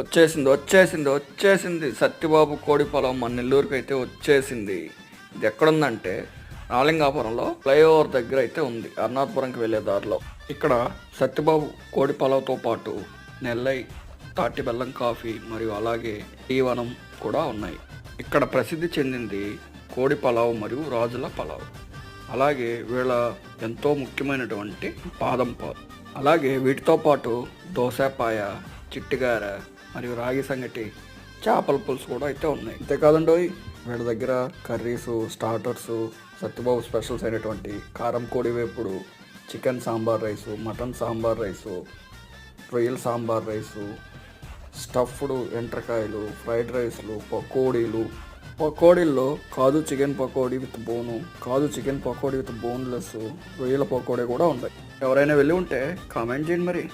వచ్చేసింది సత్యబాబు కోడి పొలం మన నెల్లూరుకి అయితే వచ్చేసింది. ఇది ఎక్కడుందంటే రాలింగాపురంలో ఫ్లైఓవర్ దగ్గర అయితే ఉంది, అర్నాథపురంకి వెళ్ళే దారిలో. ఇక్కడ సత్యబాబు కోడి పొలంతో పాటు నెల్లై తాటి బెల్లం కాఫీ మరియు అలాగే టీ వనం కూడా ఉన్నాయి. ఇక్కడ ప్రసిద్ధి చెందింది కోడి పలావ్ మరియు రాజుల పలావ్, అలాగే వీళ్ళ ఎంతో ముఖ్యమైనటువంటి బాదం పాలు, అలాగే వీటితో పాటు దోసపాయ, చిట్టిగార మరియు రాగి సంగటి, చేపల పులుసు కూడా అయితే ఉన్నాయి. అంతేకాదండి వీళ్ళ దగ్గర కర్రీసు, స్టార్టర్సు, సత్యబాబు స్పెషల్స్ అయినటువంటి కారం కోడి వేపుడు, chicken sambar rice, mutton sambar rice, రొయ్యల సాంబార్ రైసు, స్టఫ్డ్ ఎండ్రకాయలు, ఫ్రైడ్ రైస్లు, పకోడీల్లో కాజు చికెన్ పకోడీ విత్ బోను, కాజు చికెన్ పకోడీ విత్ బోన్లెస్, రొయ్యల పకోడీ కూడా ఉంటాయి. ఎవరైనా వెళ్ళి ఉంటే కామెంట్ చేయండి మరి.